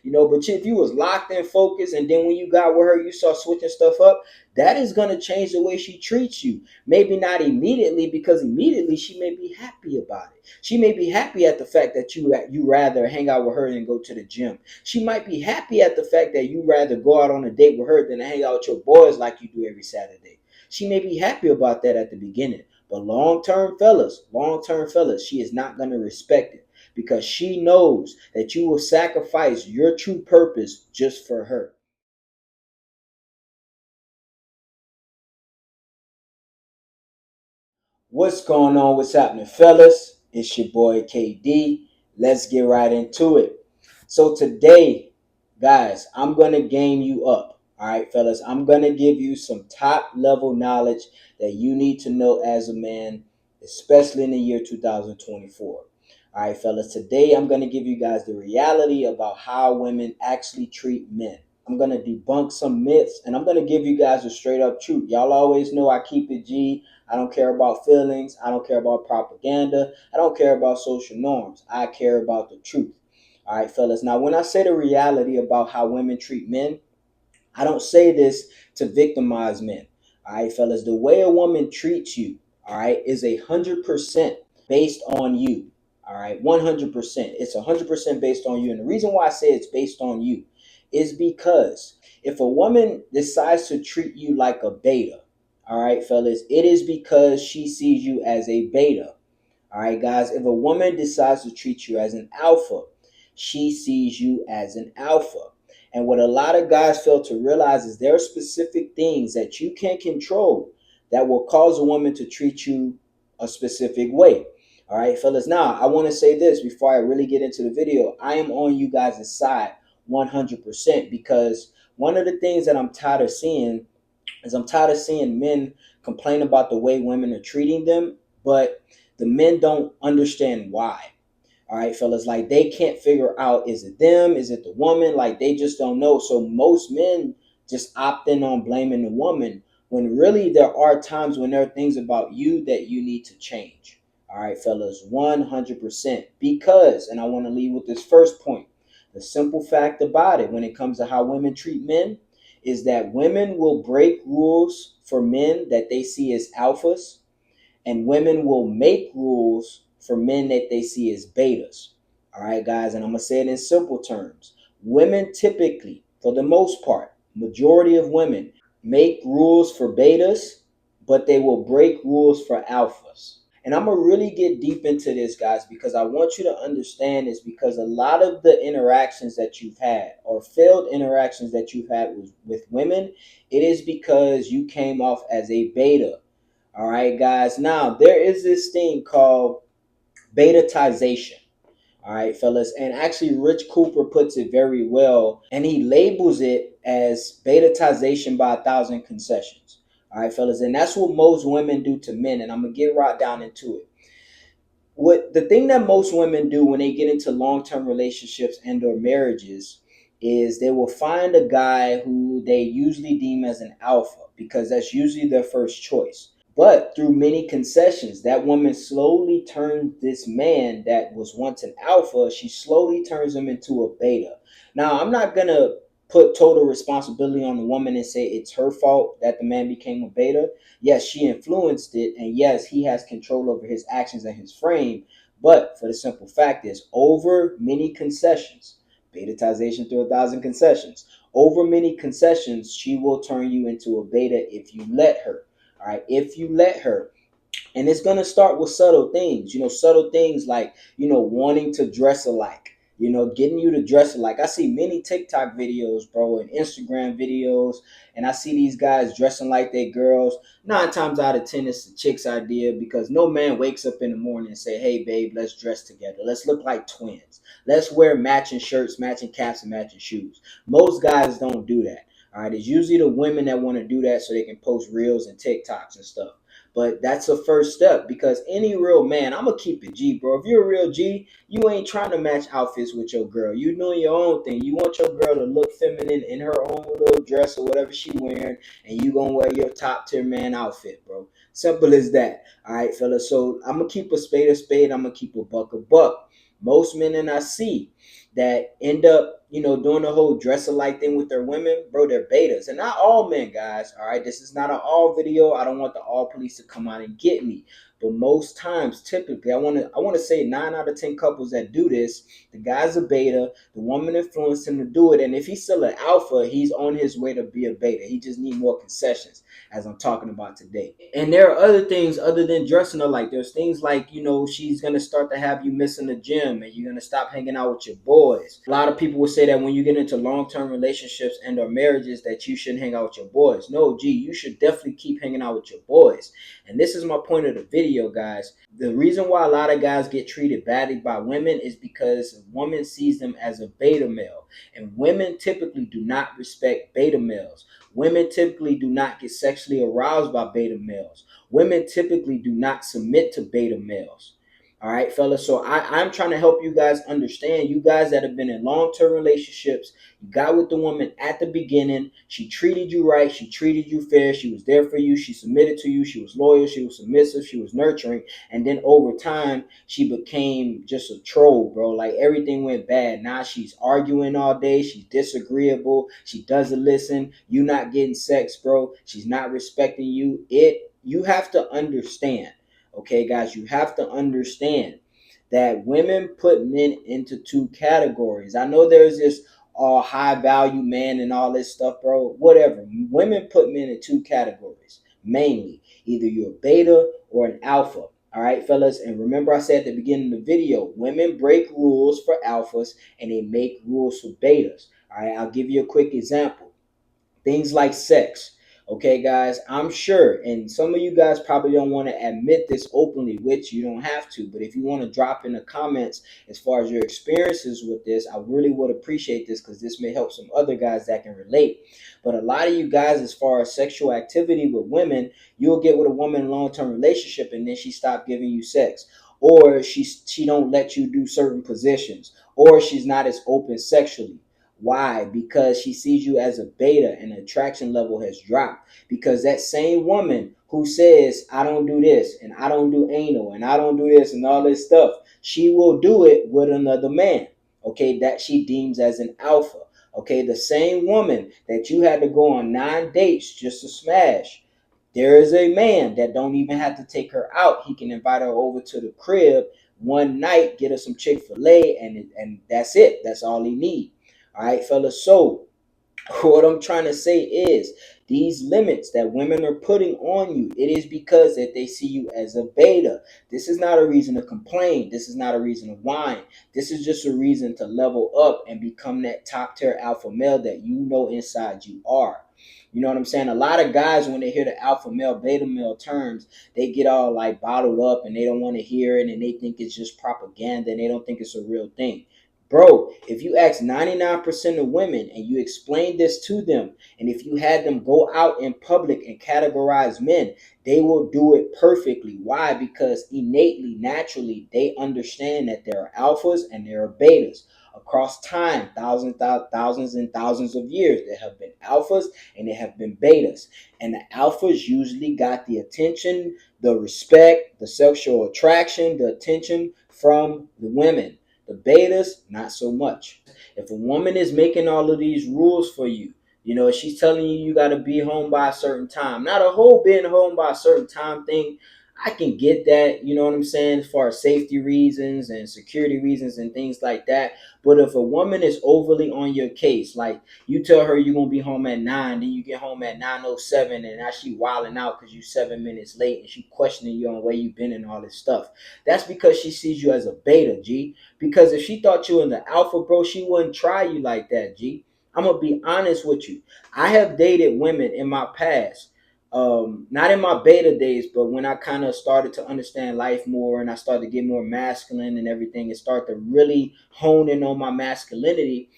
But if you was locked and focused, and then when you got with her, you start switching stuff up, that is going to change the way she treats you. Maybe not immediately, because immediately she may be happy about it. She may be happy at the fact that you rather hang out with her than go to the gym. She might be happy at the fact that you rather go out on a date with her than hang out with your boys like you do every Saturday. She may be happy about that at the beginning. But long term fellas, she is not going to respect it, because she knows that you will sacrifice your true purpose just for her. What's going on? What's happening, fellas? It's your boy KD. Let's get right into it. So today, guys, I'm gonna game you up. All right, fellas, I'm gonna give you some top level knowledge that you need to know as a man, especially in the year 2024. All right, fellas, today I'm gonna give you guys the reality about how women actually treat men. I'm gonna debunk some myths, and I'm gonna give you guys a straight up truth. Y'all always know I keep it G. I don't care about feelings. I don't care about propaganda. I don't care about social norms. I care about the truth. All right, fellas. Now, when I say the reality about how women treat men, I don't say this to victimize men. All right, fellas. The way a woman treats you, all right, is 100% based on you. All right, 100%. It's 100% based on you. And the reason why I say it's based on you is because if a woman decides to treat you like a beta, all right, fellas, it is because she sees you as a beta. All right, guys, if a woman decides to treat you as an alpha, she sees you as an alpha. And what a lot of guys fail to realize is there are specific things that you can control that will cause a woman to treat you a specific way. All right, fellas. Now, I want to say this before I really get into the video. I am on you guys' side 100%, because one of the things that I'm tired of seeing is I'm tired of seeing men complain about the way women are treating them, but the men don't understand why. All right, fellas, like they can't figure out, is it them? Is it the woman? Like they just don't know. So most men just opt in on blaming the woman, when really there are times when there are things about you that you need to change. All right, fellas, 100%. Because, and I want to leave with this first point, the simple fact about it when it comes to how women treat men is that women will break rules for men that they see as alphas, and women will make rules for men that they see as betas. All right, guys, and I'm gonna say it in simple terms. Women typically, for the most part, majority of women make rules for betas, but they will break rules for alphas. And I'm gonna really get deep into this, guys, because I want you to understand this, because a lot of the interactions that you've had, or failed interactions that you've had with women, it is because you came off as a beta. All right, guys. Now, there is this thing called betatization. All right, fellas. And actually, Rich Cooper puts it very well, and he labels it as betatization by 1,000 concessions. All right, fellas. And that's what most women do to men. And I'm going to get right down into it. What the thing that most women do when they get into long-term relationships and or marriages is they will find a guy who they usually deem as an alpha, because that's usually their first choice. But through many concessions, that woman slowly turned this man that was once an alpha, she slowly turns him into a beta. Now, I'm not going to put total responsibility on the woman and say it's her fault that the man became a beta. Yes, she influenced it, and yes, he has control over his actions and his frame. But for the simple fact is, over many concessions, betatization through 1,000 concessions, over many concessions, she will turn you into a beta if you let her. All right, if you let her. And it's going to start with subtle things, subtle things like, wanting to dress alike, getting you to dress alike. I see many TikTok videos, bro, and Instagram videos, and I see these guys dressing like they girls. 9 times out of 10, it's the chick's idea, because no man wakes up in the morning and say, hey, babe, let's dress together. Let's look like twins. Let's wear matching shirts, matching caps, and matching shoes. Most guys don't do that. All right, it's usually the women that want to do that so they can post reels and TikToks and stuff. But that's a first step, because any real man, I'm going to keep it G, bro. If you're a real G, you ain't trying to match outfits with your girl. You doing your own thing. You want your girl to look feminine in her own little dress or whatever she wearing, and you going to wear your top tier man outfit, bro. Simple as that. All right, fellas. So I'm going to keep a spade. I'm going to keep a buck. Most men that I see, that end up, doing the whole dress alike thing with their women, bro, they're betas. And not all men, guys. All right. This is not an all video. I don't want the all police to come out and get me. But most times, typically, I wanna say 9 out of 10 couples that do this, the guy's a beta, the woman influenced him to do it, and if he's still an alpha, he's on his way to be a beta. He just need more concessions, as I'm talking about today. And there are other things other than dressing her like. There's things like, she's gonna start to have you missing the gym, and you're gonna stop hanging out with your boys. A lot of people would say that when you get into long-term relationships and or marriages that you shouldn't hang out with your boys. No, gee, you should definitely keep hanging out with your boys. And this is my point of the video, guys. The reason why a lot of guys get treated badly by women is because a woman sees them as a beta male. And women typically do not respect beta males. Women typically do not get sexually aroused by beta males. Women typically do not submit to beta males. All right, fellas. So I'm trying to help you guys understand. You guys that have been in long-term relationships, you got with the woman at the beginning. She treated you right. She treated you fair. She was there for you. She submitted to you. She was loyal. She was submissive. She was nurturing. And then over time, she became just a troll, bro. Like everything went bad. Now she's arguing all day. She's disagreeable. She doesn't listen. You not getting sex, bro. She's not respecting you. You have to understand. Okay, guys, you have to understand that women put men into two categories. I know there's this high value man and all this stuff, bro. Whatever. Women put men in two categories mainly. Either you're a beta or an alpha. All right, fellas. And remember, I said at the beginning of the video, women break rules for alphas and they make rules for betas. All right, I'll give you a quick example. Things like sex. Okay, guys, I'm sure, and some of you guys probably don't want to admit this openly, which you don't have to, but if you want to drop in the comments as far as your experiences with this, I really would appreciate this because this may help some other guys that can relate. But a lot of you guys, as far as sexual activity with women, you'll get with a woman in a long-term relationship and then she stopped giving you sex, or she don't let you do certain positions, or she's not as open sexually. Why? Because she sees you as a beta and the attraction level has dropped. Because that same woman who says, I don't do this and I don't do anal and I don't do this and all this stuff, she will do it with another man. Okay, that she deems as an alpha. Okay, the same woman that you had to go on 9 dates just to smash. There is a man that don't even have to take her out. He can invite her over to the crib one night, get her some Chick-fil-A, and that's it. That's all he needs. All right, fellas. So what I'm trying to say is these limits that women are putting on you, it is because that they see you as a beta. This is not a reason to complain. This is not a reason to whine. This is just a reason to level up and become that top tier alpha male that you know inside you are. You know what I'm saying? A lot of guys, when they hear the alpha male, beta male terms, they get all like bottled up and they don't want to hear it and they think it's just propaganda and they don't think it's a real thing. Bro, if you ask 99% of women and you explain this to them, and if you had them go out in public and categorize men, they will do it perfectly. Why? Because innately, naturally, they understand that there are alphas and there are betas. Across time, thousands and thousands of years, there have been alphas and there have been betas. And the alphas usually got the attention, the respect, the sexual attraction, the attention from the women. The betas, not so much. If a woman is making all of these rules for you, she's telling you you got to be home by a certain time. Not a whole being home by a certain time thing. I can get that, you know what I'm saying, as far as safety reasons and security reasons and things like that. But if a woman is overly on your case, like you tell her you're going to be home at 9, then you get home at 9:07 and now she wilding out because you 7 minutes late and she questioning you on where you've been and all this stuff. That's because she sees you as a beta, G. Because if she thought you were in the alpha, bro, she wouldn't try you like that, G. I'm going to be honest with you. I have dated women in my past, not in my beta days, but when I kind of started to understand life more and I started to get more masculine and everything and start to really hone in on my masculinity,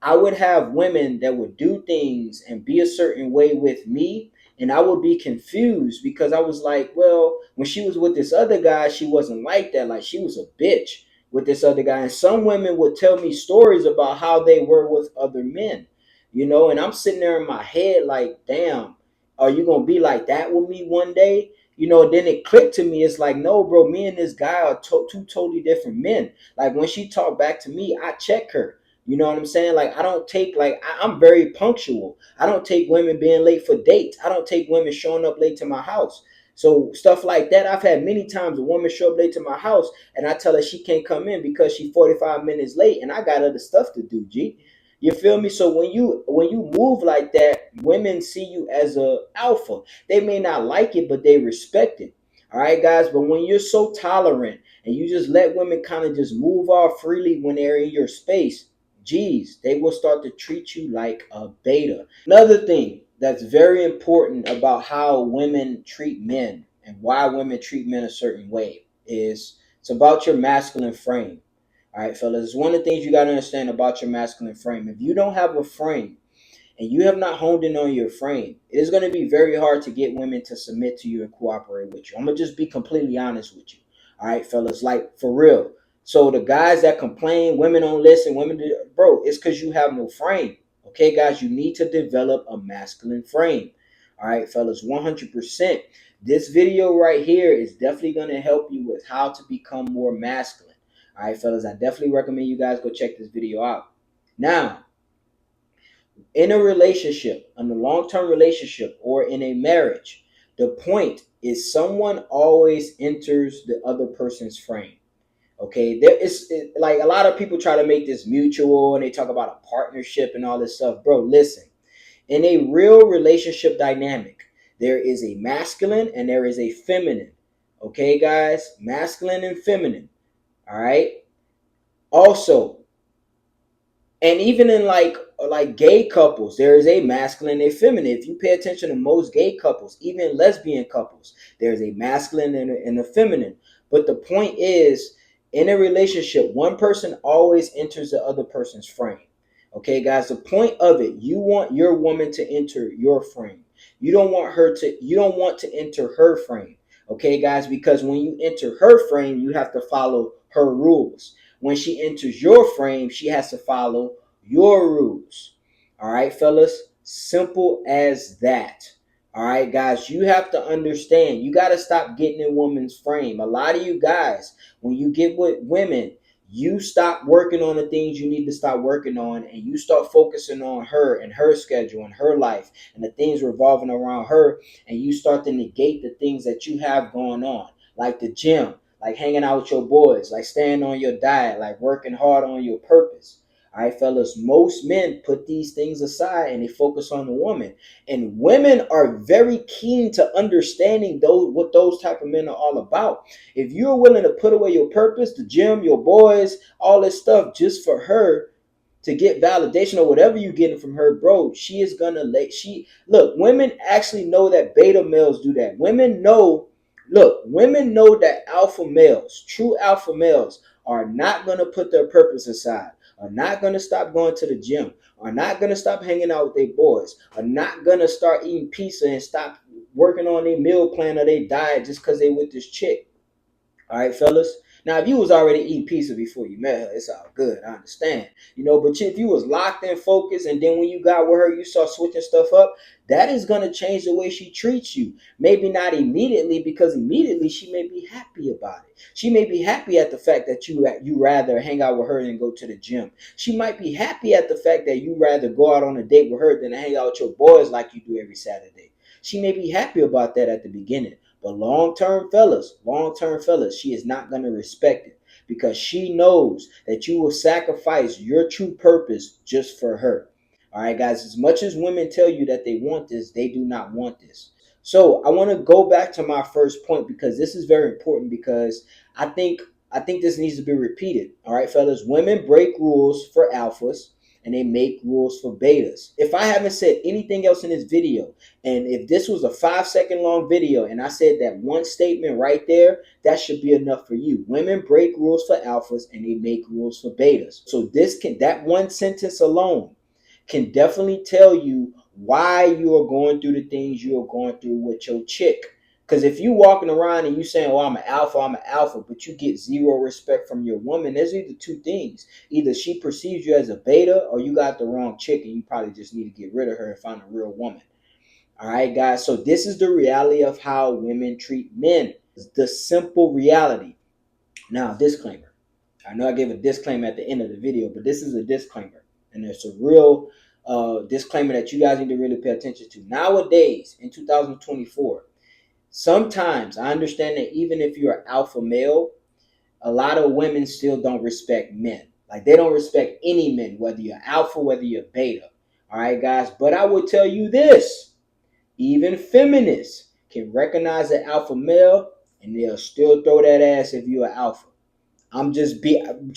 I would have women that would do things and be a certain way with me, and I would be confused because I was like, well, when she was with this other guy, she wasn't like that. Like she was a bitch with this other guy. And some women would tell me stories about how they were with other men, and I'm sitting there in my head like, damn, are you gonna be like that with me one day? Then it clicked to me. It's like, no, bro, me and this guy are two totally different men. Like when she talked back to me, I check her. You know what I'm saying? Like I don't take I'm very punctual. I don't take women being late for dates. I don't take women showing up late to my house. So stuff like that. I've had many times a woman show up late to my house and I tell her she can't come in because she's 45 minutes late and I got other stuff to do, G. You feel me? So when you move like that, women see you as a alpha. They may not like it, but they respect it. All right, guys. But when you're so tolerant and you just let women kind of just move off freely when they're in your space, geez, they will start to treat you like a beta. Another thing that's very important about how women treat men and why women treat men a certain way is it's about your masculine frame. All right, fellas, one of the things you got to understand about your masculine frame. If you don't have a frame, and you have not honed in on your frame, it is going to be very hard to get women to submit to you and cooperate with you. I'm going to just be completely honest with you. All right, fellas, like for real. So the guys that complain, women don't listen, women do, bro, it's because you have no frame. Okay, guys, you need to develop a masculine frame. All right, fellas, 100%. This video right here is definitely going to help you with how to become more masculine. All right, fellas, I definitely recommend you guys go check this video out. Now, in a relationship, in a long-term relationship, or in a marriage, the point is someone always enters the other person's frame. Okay, like a lot of people try to make this mutual and they talk about a partnership and all this stuff. Bro, listen, in a real relationship dynamic, there is a masculine and there is a feminine. Okay, guys, masculine and feminine. All right. Also, and even in like gay couples, there is a masculine and a feminine. If you pay attention to most gay couples, even lesbian couples, there's a masculine and a feminine. But the point is, in a relationship, one person always enters the other person's frame. Okay, guys, the point of it, you want your woman to enter your frame. You don't want to enter her frame. Okay, guys, because when you enter her frame, you have to follow her rules. When she enters your frame, she has to follow your rules. All right, fellas? Simple as that. All right, guys, you have to understand. You got to stop getting in women's frame. A lot of you guys, when you get with women, you stop working on the things you need to stop working on and you start focusing on her and her schedule and her life and the things revolving around her, and you start to negate the things that you have going on, like the gym, like hanging out with your boys, like staying on your diet, like working hard on your purpose. All right, fellas, most men put these things aside and they focus on the woman. And women are very keen to understanding what those type of men are all about. If you're willing to put away your purpose, the gym, your boys, all this stuff just for her to get validation or whatever you're getting from her, bro, she is gonna look, women actually know that beta males do that. Women know that alpha males, true alpha males, are not gonna put their purpose aside, are not gonna stop going to the gym, are not gonna stop hanging out with their boys, are not gonna start eating pizza and stop working on their meal plan or their diet just because they with this chick. All right, fellas. Now, if you was already eating pizza before you met her, it's all good. I understand, But if you was locked in focus, and then when you got with her, you start switching stuff up, that is gonna change the way she treats you. Maybe not immediately, because immediately she may be happy about it. She may be happy at the fact that you rather hang out with her than go to the gym. She might be happy at the fact that you rather go out on a date with her than hang out with your boys like you do every Saturday. She may be happy about that at the beginning. But long term fellas, she is not going to respect it because she knows that you will sacrifice your true purpose just for her. All right, guys, as much as women tell you that they want this, they do not want this. So I want to go back to my first point because this is very important because I think I think this needs to be repeated. All right, fellas, women break rules for alphas and they make rules for betas. If I haven't said anything else in this video, and if this was a 5 second long video and I said that one statement right there, that should be enough for you. Women break rules for alphas and they make rules for betas. So that one sentence alone can definitely tell you why you are going through the things you are going through with your chick. Because if you walking around and you saying, "Oh, I'm an alpha," but you get zero respect from your woman, there's either two things: either she perceives you as a beta, or you got the wrong chick and you probably just need to get rid of her and find a real woman. All right, guys. So this is the reality of how women treat men. The simple reality. Now, disclaimer. I know I gave a disclaimer at the end of the video, but this is a disclaimer. And it's a real disclaimer that you guys need to really pay attention to. Nowadays, in 2024, sometimes I understand that even if you're an alpha male, a lot of women still don't respect men. Like they don't respect any men, whether you're alpha, whether you're beta. All right, guys. But I will tell you this: even feminists can recognize an alpha male, and they'll still throw that ass if you're an alpha. I'm just be I'm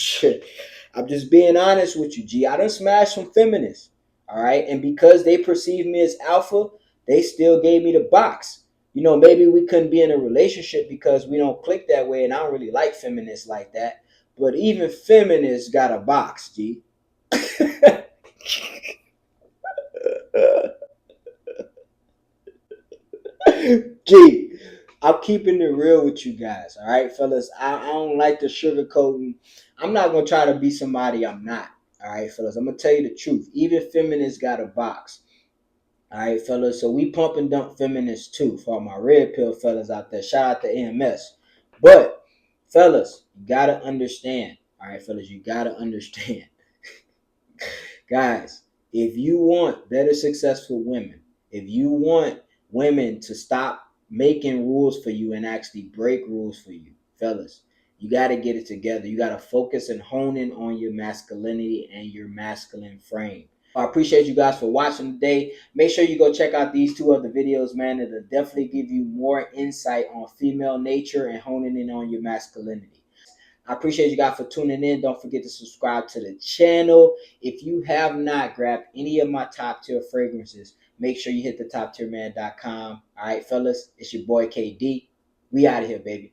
just being honest with you, G. I done smashed some feminists. All right. And because they perceive me as alpha, they still gave me the box. You know, maybe we couldn't be in a relationship because we don't click that way, and I don't really like feminists like that. But even feminists got a box, G. G, I'm keeping it real with you guys, all right, fellas. I don't like the sugarcoating. I'm not gonna try to be somebody I'm not. All right, fellas. I'm gonna tell you the truth. Even feminists got a box. All right, fellas. So we pump and dump feminists too for all my red pill fellas out there. Shout out to AMS. But fellas, you gotta understand. All right, fellas, you gotta understand. Guys, if you want better successful women, if you want women to stop making rules for you and actually break rules for you, fellas, you got to get it together. You got to focus and hone in on your masculinity and your masculine frame. I appreciate you guys for watching today. Make sure you go check out these two other videos, man. It'll definitely give you more insight on female nature and honing in on your masculinity. I appreciate you guys for tuning in. Don't forget to subscribe to the channel. If you have not grabbed any of my top tier fragrances, make sure you hit the toptierman.com. All right, fellas, it's your boy KD. We out of here, baby.